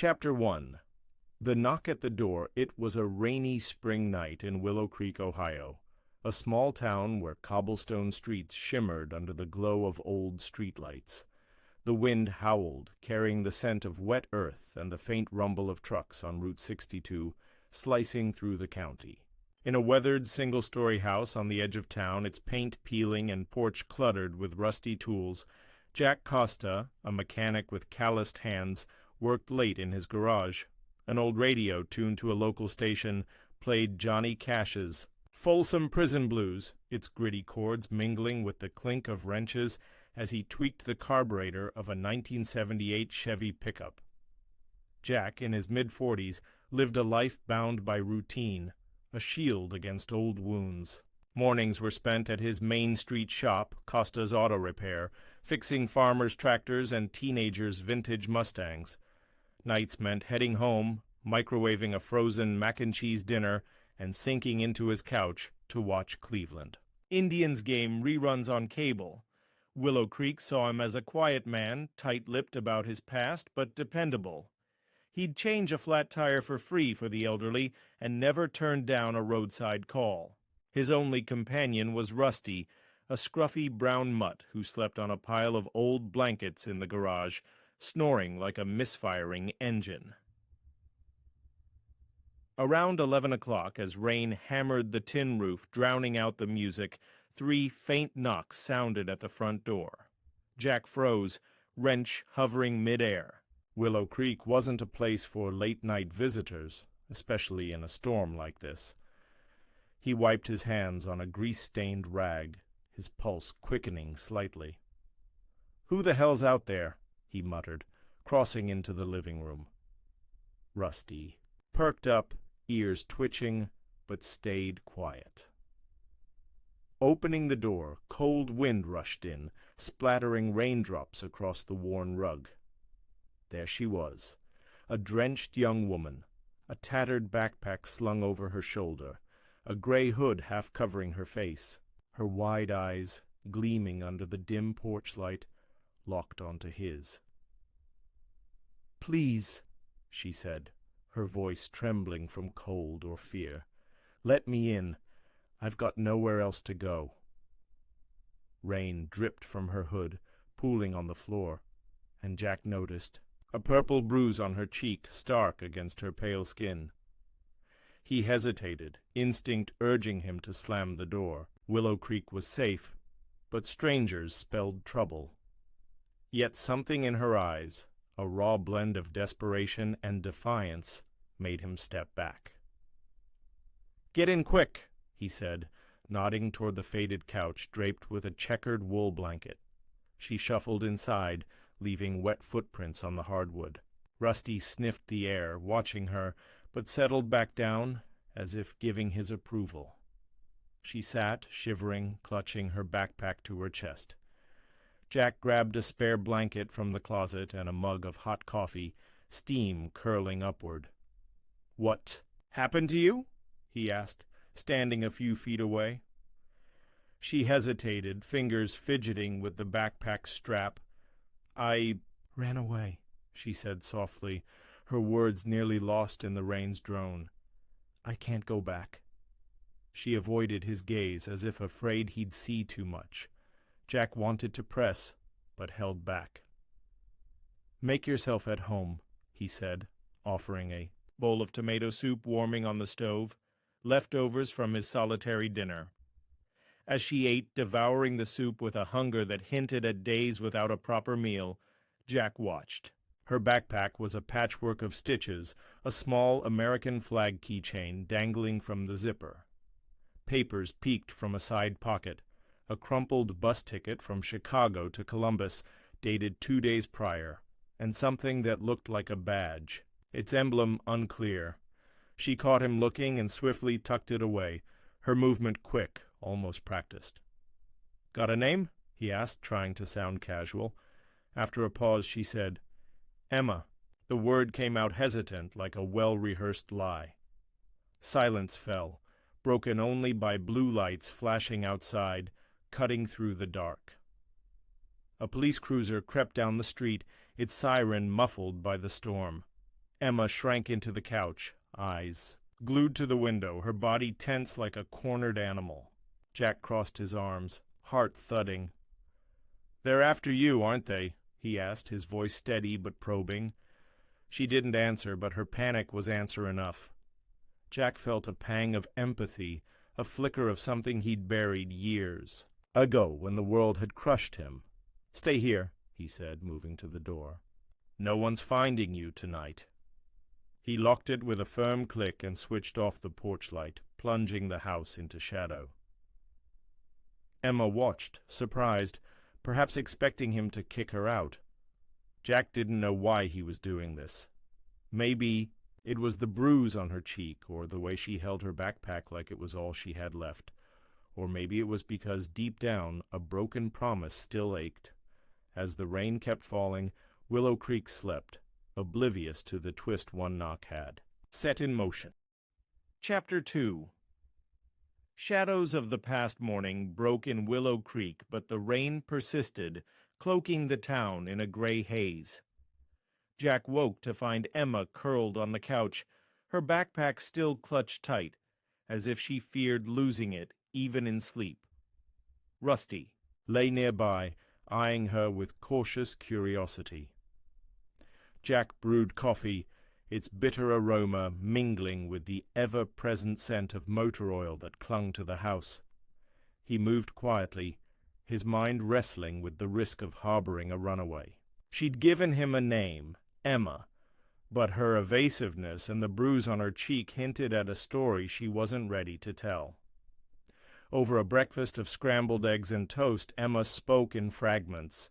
Chapter 1. The knock at the door. It was a rainy spring night in Willow Creek, Ohio, a small town where cobblestone streets shimmered under the glow of old streetlights. The wind howled, carrying the scent of wet earth and the faint rumble of trucks on Route 62, slicing through the county. In a weathered single-story house on the edge of town, its paint peeling and porch cluttered with rusty tools, Jack Costa, a mechanic with calloused hands, worked late in his garage. An old radio tuned to a local station played Johnny Cash's Folsom Prison Blues, its gritty chords mingling with the clink of wrenches as he tweaked the carburetor of a 1978 Chevy pickup. Jack, in his mid-40s, lived a life bound by routine, a shield against old wounds. Mornings were spent at his Main Street shop, Costa's Auto Repair, fixing farmers' tractors and teenagers' vintage Mustangs. Nights meant heading home, microwaving a frozen mac-and-cheese dinner, and sinking into his couch to watch Cleveland. Indians game reruns on cable. Willow Creek saw him as a quiet man, tight-lipped about his past, but dependable. He'd change a flat tire for free for the elderly and never turned down a roadside call. His only companion was Rusty, a scruffy brown mutt who slept on a pile of old blankets in the garage, snoring like a misfiring engine. Around 11 o'clock, as rain hammered the tin roof, drowning out the music, 3 faint knocks sounded at the front door. Jack froze, wrench hovering midair. Willow Creek wasn't a place for late-night visitors, especially in a storm like this. He wiped his hands on a grease-stained rag, his pulse quickening slightly. "Who the hell's out there?" he muttered, crossing into the living room. Rusty perked up, ears twitching, but stayed quiet. Opening the door, cold wind rushed in, splattering raindrops across the worn rug. There she was, a drenched young woman, a tattered backpack slung over her shoulder, a gray hood half covering her face, her wide eyes, gleaming under the dim porch light, locked onto his. "Please," she said, her voice trembling from cold or fear. "Let me in. I've got nowhere else to go." Rain dripped from her hood, pooling on the floor, and Jack noticed a purple bruise on her cheek, stark against her pale skin. He hesitated, instinct urging him to slam the door. Willow Creek was safe, but strangers spelled trouble. Yet something in her eyes, a raw blend of desperation and defiance, made him step back. "Get in quick," he said, nodding toward the faded couch draped with a checkered wool blanket. She shuffled inside, leaving wet footprints on the hardwood. Rusty sniffed the air, watching her, but settled back down as if giving his approval. She sat, shivering, clutching her backpack to her chest. Jack grabbed a spare blanket from the closet and a mug of hot coffee, steam curling upward. "What happened to you?" he asked, standing a few feet away. She hesitated, fingers fidgeting with the backpack strap. "I ran away," she said softly, her words nearly lost in the rain's drone. "I can't go back." She avoided his gaze as if afraid he'd see too much. Jack wanted to press, but held back. "Make yourself at home," he said, offering a bowl of tomato soup warming on the stove, leftovers from his solitary dinner. As she ate, devouring the soup with a hunger that hinted at days without a proper meal, Jack watched. Her backpack was a patchwork of stitches, a small American flag keychain dangling from the zipper. Papers peeked from a side pocket, a crumpled bus ticket from Chicago to Columbus, dated 2 days prior, and something that looked like a badge, its emblem unclear. She caught him looking and swiftly tucked it away, her movement quick, almost practiced. "Got a name?" he asked, trying to sound casual. After a pause, she said, "Emma." The word came out hesitant, like a well-rehearsed lie. Silence fell, broken only by blue lights flashing outside, cutting through the dark. A police cruiser crept down the street, its siren muffled by the storm. Emma shrank into the couch, eyes glued to the window, her body tense like a cornered animal. Jack crossed his arms, heart thudding. "They're after you, aren't they?" he asked, his voice steady but probing. She didn't answer, but her panic was answer enough. Jack felt a pang of empathy, a flicker of something he'd buried years ago when the world had crushed him. "Stay here," he said, moving to the door. "No one's finding you tonight." He locked it with a firm click and switched off the porch light, plunging the house into shadow. Emma watched, surprised, perhaps expecting him to kick her out. Jack didn't know why he was doing this. Maybe it was the bruise on her cheek, or the way she held her backpack like it was all she had left. Or maybe it was because deep down a broken promise still ached. As the rain kept falling, Willow Creek slept, oblivious to the twist one knock had. Set in motion. Chapter 2. Shadows of the past morning broke in Willow Creek, but the rain persisted, cloaking the town in a gray haze. Jack woke to find Emma curled on the couch, her backpack still clutched tight, as if she feared losing it, even in sleep. Rusty lay nearby, eyeing her with cautious curiosity. Jack brewed coffee, its bitter aroma mingling with the ever-present scent of motor oil that clung to the house. He moved quietly, his mind wrestling with the risk of harboring a runaway. She'd given him a name, Emma, but her evasiveness and the bruise on her cheek hinted at a story she wasn't ready to tell. Over a breakfast of scrambled eggs and toast, Emma spoke in fragments.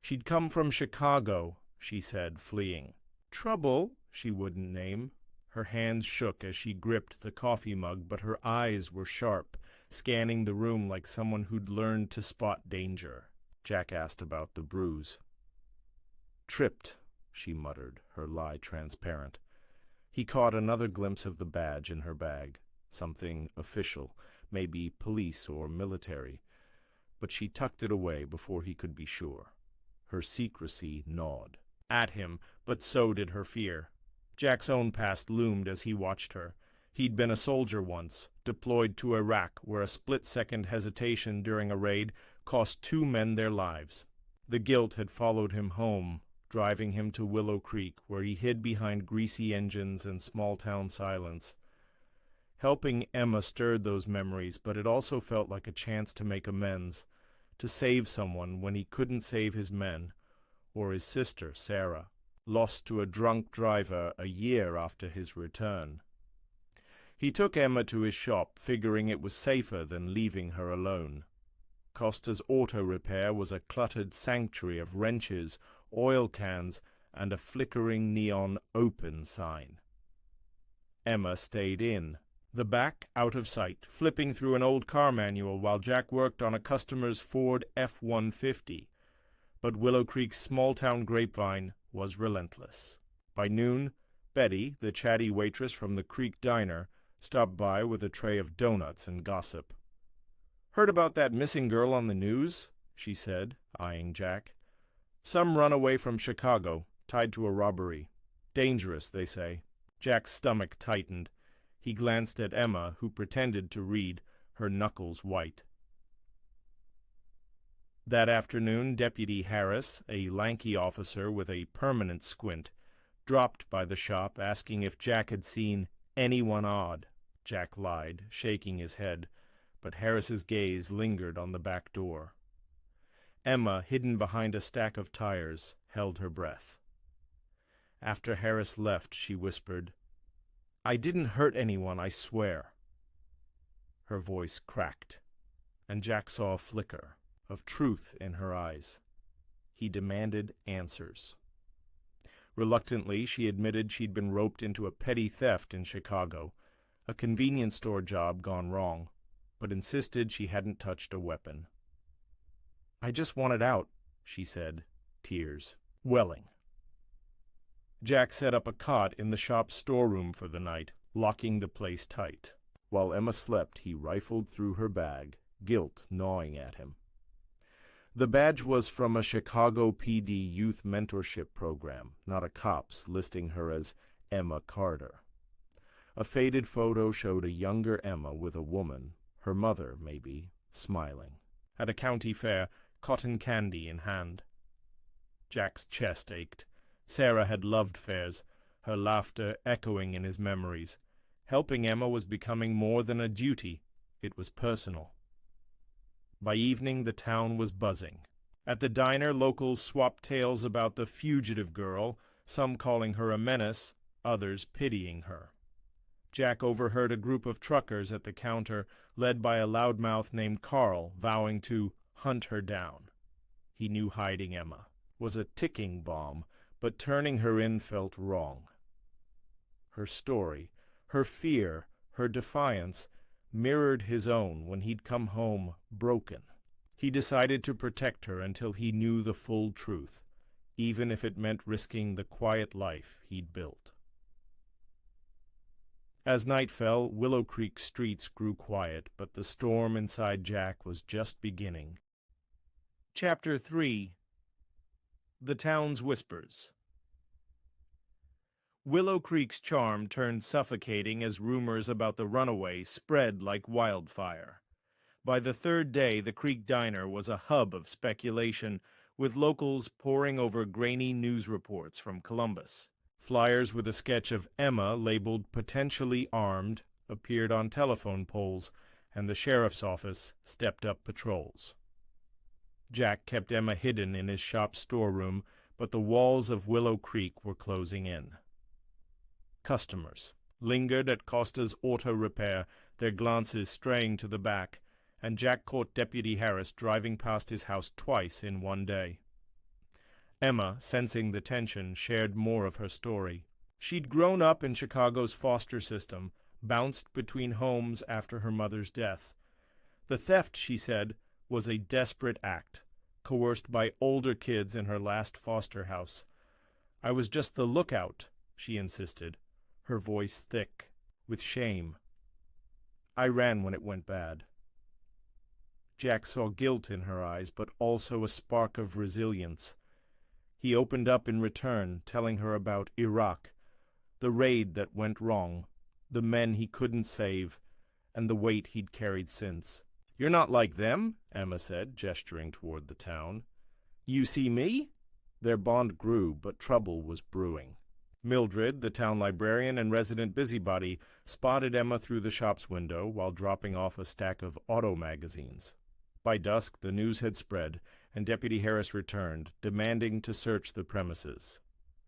She'd come from Chicago, she said, fleeing. Trouble she wouldn't name. Her hands shook as she gripped the coffee mug, but her eyes were sharp, scanning the room like someone who'd learned to spot danger. Jack asked about the bruise. Tripped, she muttered, her lie transparent. He caught another glimpse of the badge in her bag, something official, maybe police or military, but she tucked it away before he could be sure. Her secrecy gnawed at him, but so did her fear. Jack's own past loomed as he watched her. He'd been a soldier once, deployed to Iraq, where a split-second hesitation during a raid cost 2 men their lives. The guilt had followed him home, driving him to Willow Creek, where he hid behind greasy engines and small-town silence. Helping Emma stirred those memories, but it also felt like a chance to make amends, to save someone when he couldn't save his men, or his sister, Sarah, lost to a drunk driver a year after his return. He took Emma to his shop, figuring it was safer than leaving her alone. Costa's Auto Repair was a cluttered sanctuary of wrenches, oil cans, and a flickering neon open sign. Emma stayed in, the back out of sight, flipping through an old car manual while Jack worked on a customer's Ford F-150. But Willow Creek's small-town grapevine was relentless. By noon, Betty, the chatty waitress from the Creek Diner, stopped by with a tray of donuts and gossip. "Heard about that missing girl on the news?" she said, eyeing Jack. "Some runaway from Chicago, tied to a robbery. Dangerous, they say." Jack's stomach tightened. He glanced at Emma, who pretended to read, her knuckles white. That afternoon, Deputy Harris, a lanky officer with a permanent squint, dropped by the shop asking if Jack had seen anyone odd. Jack lied, shaking his head, but Harris's gaze lingered on the back door. Emma, hidden behind a stack of tires, held her breath. After Harris left, she whispered, "I didn't hurt anyone, I swear." Her voice cracked, and Jack saw a flicker of truth in her eyes. He demanded answers. Reluctantly, she admitted she'd been roped into a petty theft in Chicago, a convenience store job gone wrong, but insisted she hadn't touched a weapon. "I just wanted out," she said, tears welling. Jack set up a cot in the shop's storeroom for the night, locking the place tight. While Emma slept, he rifled through her bag, guilt gnawing at him. The badge was from a Chicago PD youth mentorship program, not a cop's, listing her as Emma Carter. A faded photo showed a younger Emma with a woman, her mother, maybe, smiling, at a county fair, cotton candy in hand. Jack's chest ached. Sarah had loved fairs, her laughter echoing in his memories. Helping Emma was becoming more than a duty, it was personal. By evening, the town was buzzing. At the diner, locals swapped tales about the fugitive girl, some calling her a menace, others pitying her. Jack overheard a group of truckers at the counter, led by a loudmouth named Carl, vowing to hunt her down. He knew hiding Emma was a ticking bomb, but turning her in felt wrong. Her story, her fear, her defiance, mirrored his own when he'd come home broken. He decided to protect her until he knew the full truth, even if it meant risking the quiet life he'd built. As night fell, Willow Creek streets grew quiet, but the storm inside Jack was just beginning. Chapter 3. The Town's Whispers. Willow Creek's charm turned suffocating as rumors about the Runaway spread like wildfire. By the third day, the Creek Diner was a hub of speculation, with locals poring over grainy news reports from Columbus. Flyers with a sketch of Emma labeled potentially armed appeared on telephone poles, and the sheriff's office stepped up patrols. Jack kept Emma hidden in his shop storeroom, but the walls of Willow Creek were closing in. Customers lingered at Costa's auto repair, their glances straying to the back, and Jack caught Deputy Harris driving past his house twice in one day. Emma, sensing the tension, shared more of her story. She'd grown up in Chicago's foster system, bounced between homes after her mother's death. The theft, she said, was a desperate act, coerced by older kids in her last foster house. "I was just the lookout," she insisted, her voice thick with shame. "I ran when it went bad." Jack saw guilt in her eyes, but also a spark of resilience. He opened up in return, telling her about Iraq, the raid that went wrong, the men he couldn't save, and the weight he'd carried since. "You're not like them," Emma said, gesturing toward the town. "You see me?" Their bond grew, but trouble was brewing. Mildred, the town librarian and resident busybody, spotted Emma through the shop's window while dropping off a stack of auto magazines. By dusk, the news had spread, and Deputy Harris returned, demanding to search the premises.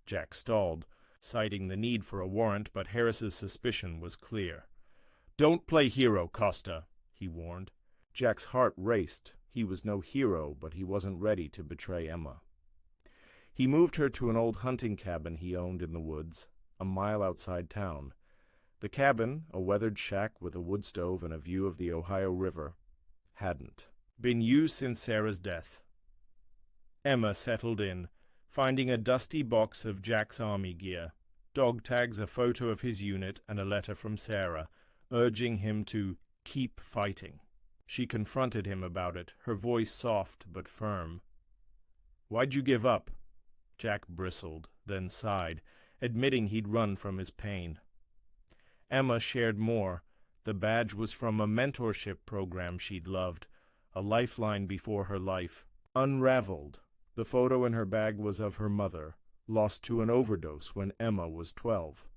Jack stalled, citing the need for a warrant, but Harris's suspicion was clear. "Don't play hero, Costa," he warned. Jack's heart raced. He was no hero, but he wasn't ready to betray Emma. He moved her to an old hunting cabin he owned in the woods, a mile outside town. The cabin, a weathered shack with a wood stove and a view of the Ohio River, hadn't been used since Sarah's death. Emma settled in, finding a dusty box of Jack's army gear, dog tags, a photo of his unit, and a letter from Sarah, urging him to keep fighting. She confronted him about it, her voice soft but firm. "Why'd you give up?" Jack bristled, then sighed, admitting he'd run from his pain. Emma shared more. The badge was from a mentorship program she'd loved, a lifeline before her life. Unraveled, the photo in her bag was of her mother, lost to an overdose when Emma was 12.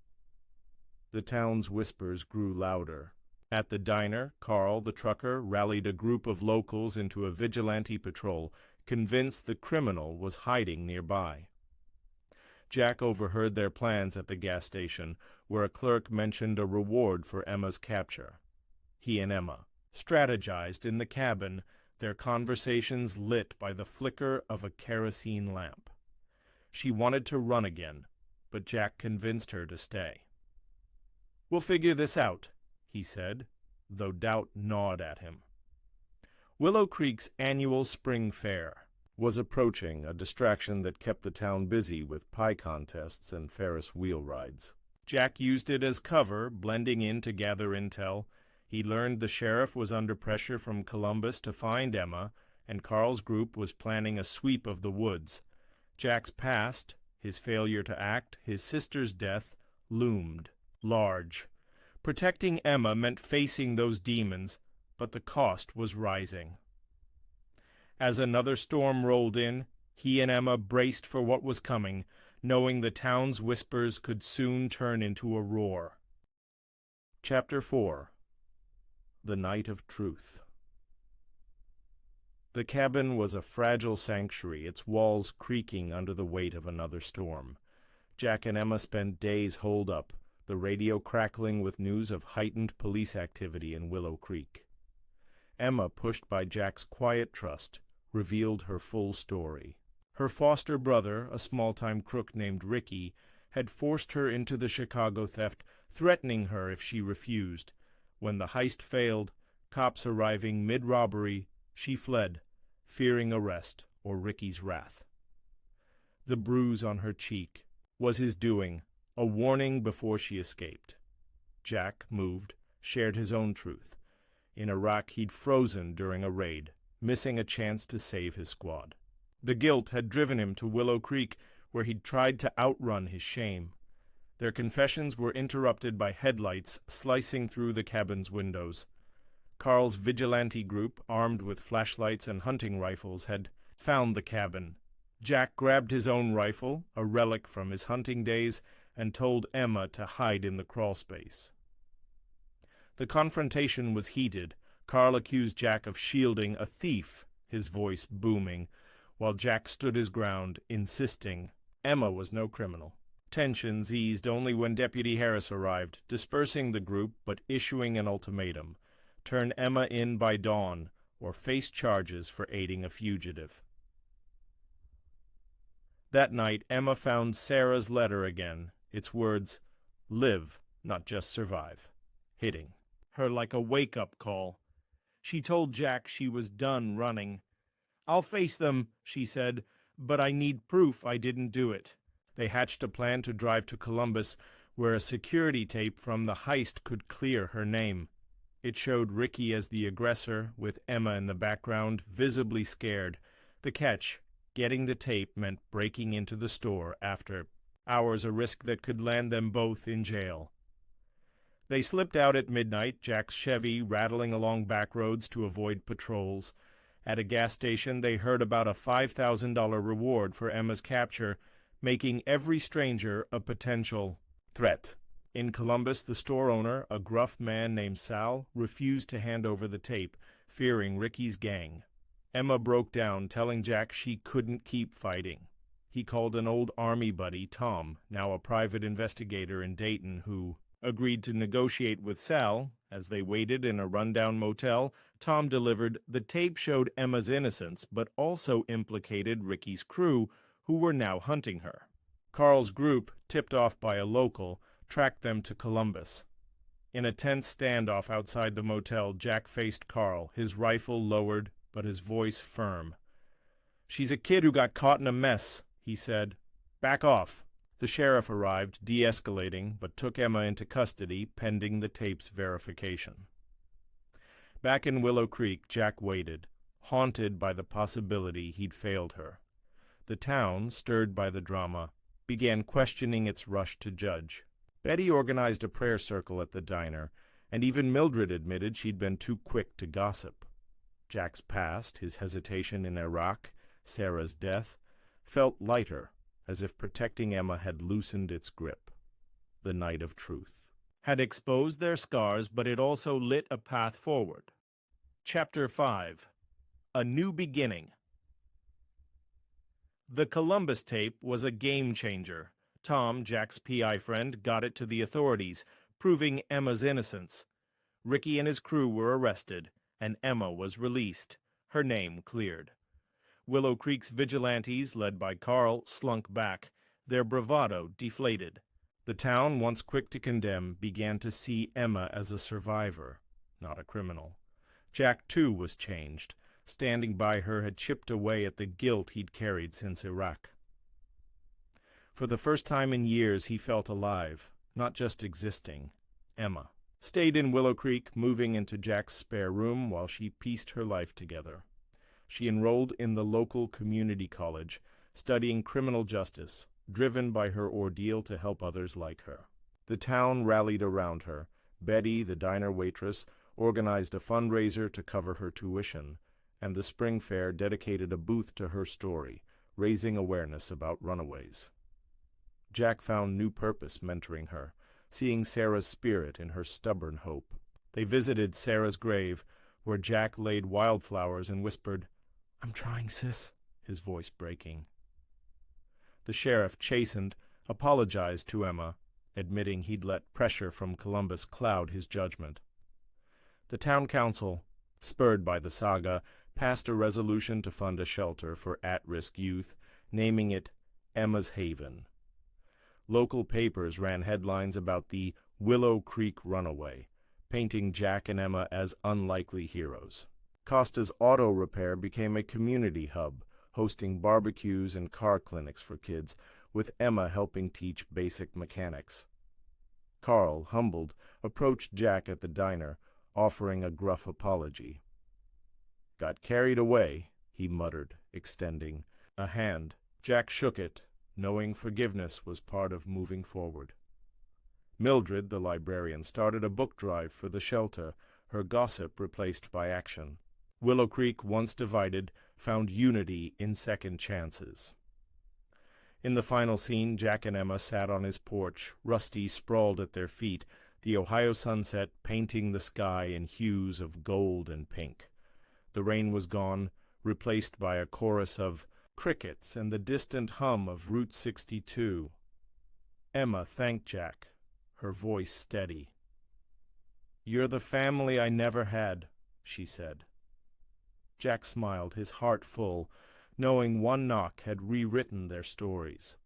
The town's whispers grew louder. At the diner, Carl, the trucker, rallied a group of locals into a vigilante patrol, convinced the criminal was hiding nearby. Jack overheard their plans at the gas station, where a clerk mentioned a reward for Emma's capture. He and Emma strategized in the cabin, their conversations lit by the flicker of a kerosene lamp. She wanted to run again, but Jack convinced her to stay. "We'll figure this out," he said, though doubt gnawed at him. Willow Creek's annual spring fair was approaching, a distraction that kept the town busy with pie contests and Ferris wheel rides. Jack used it as cover, blending in to gather intel. He learned the sheriff was under pressure from Columbus to find Emma, and Carl's group was planning a sweep of the woods. Jack's past, his failure to act, his sister's death, loomed, large. Protecting Emma meant facing those demons, but the cost was rising. As another storm rolled in, he and Emma braced for what was coming, knowing the town's whispers could soon turn into a roar. Chapter 4. The Night of Truth. The cabin was a fragile sanctuary, its walls creaking under the weight of another storm. Jack and Emma spent days holed up, the radio crackling with news of heightened police activity in Willow Creek. Emma, pushed by Jack's quiet trust, revealed her full story. Her foster brother, a small-time crook named Ricky, had forced her into the Chicago theft, threatening her if she refused. When the heist failed, cops arriving mid-robbery, she fled, fearing arrest or Ricky's wrath. The bruise on her cheek was his doing, a warning before she escaped. Jack, moved, shared his own truth. In Iraq, he'd frozen during a raid, missing a chance to save his squad. The guilt had driven him to Willow Creek, where he'd tried to outrun his shame. Their confessions were interrupted by headlights slicing through the cabin's windows. Carl's vigilante group, armed with flashlights and hunting rifles, had found the cabin. Jack grabbed his own rifle, a relic from his hunting days, and told Emma to hide in the crawlspace. The confrontation was heated. Carl accused Jack of shielding a thief, his voice booming, while Jack stood his ground, insisting Emma was no criminal. Tensions eased only when Deputy Harris arrived, dispersing the group but issuing an ultimatum: turn Emma in by dawn, or face charges for aiding a fugitive. That night, Emma found Sarah's letter again, its words, "Live, not just survive," hitting her like a wake-up call. She told Jack she was done running. "I'll face them," she said, "but I need proof I didn't do it." They hatched a plan to drive to Columbus, where a security tape from the heist could clear her name. It showed Ricky as the aggressor, with Emma in the background, visibly scared. The catch: getting the tape meant breaking into the store after hours, a risk that could land them both in jail. They slipped out at midnight, Jack's Chevy rattling along back roads to avoid patrols. At a gas station, they heard about a $5,000 reward for Emma's capture, making every stranger a potential threat. In Columbus, the store owner, a gruff man named Sal, refused to hand over the tape, fearing Ricky's gang. Emma broke down, telling Jack she couldn't keep fighting. He called an old army buddy, Tom, now a private investigator in Dayton, who agreed to negotiate with Sal. As they waited in a rundown motel, Tom delivered. The tape showed Emma's innocence, but also implicated Ricky's crew, who were now hunting her. Carl's group, tipped off by a local, tracked them to Columbus. In a tense standoff outside the motel, Jack faced Carl, his rifle lowered, but his voice firm. "She's a kid who got caught in a mess," he said. "Back off." The sheriff arrived, de-escalating, but took Emma into custody, pending the tape's verification. Back in Willow Creek, Jack waited, haunted by the possibility he'd failed her. The town, stirred by the drama, began questioning its rush to judge. Betty organized a prayer circle at the diner, and even Mildred admitted she'd been too quick to gossip. Jack's past, his hesitation in Iraq, Sarah's death, felt lighter, as if protecting Emma had loosened its grip. The night of truth had exposed their scars, but it also lit a path forward. Chapter 5. A New Beginning. The Columbus tape was a game-changer. Tom, Jack's PI friend, got it to the authorities, proving Emma's innocence. Ricky and his crew were arrested, and Emma was released, her name cleared. Willow Creek's vigilantes, led by Carl, slunk back, their bravado deflated. The town, once quick to condemn, began to see Emma as a survivor, not a criminal. Jack, too, was changed. Standing by her had chipped away at the guilt he'd carried since Iraq. For the first time in years, he felt alive, not just existing. Emma stayed in Willow Creek, moving into Jack's spare room while she pieced her life together. She enrolled in the local community college, studying criminal justice, driven by her ordeal to help others like her. The town rallied around her. Betty, the diner waitress, organized a fundraiser to cover her tuition, and the spring fair dedicated a booth to her story, raising awareness about runaways. Jack found new purpose mentoring her, seeing Sarah's spirit in her stubborn hope. They visited Sarah's grave, where Jack laid wildflowers and whispered, "I'm trying, sis," his voice breaking. The sheriff, chastened, apologized to Emma, admitting he'd let pressure from Columbus cloud his judgment. The town council, spurred by the saga, passed a resolution to fund a shelter for at-risk youth, naming it Emma's Haven. Local papers ran headlines about the Willow Creek Runaway, painting Jack and Emma as unlikely heroes. Costa's Auto Repair became a community hub, hosting barbecues and car clinics for kids, with Emma helping teach basic mechanics. Carl, humbled, approached Jack at the diner, offering a gruff apology. "Got carried away," he muttered, extending a hand. Jack shook it, knowing forgiveness was part of moving forward. Mildred, the librarian, started a book drive for the shelter, her gossip replaced by action. Willow Creek, once divided, found unity in second chances. In the final scene, Jack and Emma sat on his porch, Rusty sprawled at their feet, the Ohio sunset painting the sky in hues of gold and pink. The rain was gone, replaced by a chorus of crickets and the distant hum of Route 62. Emma thanked Jack, her voice steady. "You're the family I never had," she said. Jack smiled, his heart full, knowing one knock had rewritten their stories.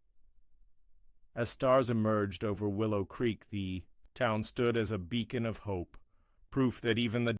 As stars emerged over Willow Creek, the town stood as a beacon of hope, proof that even the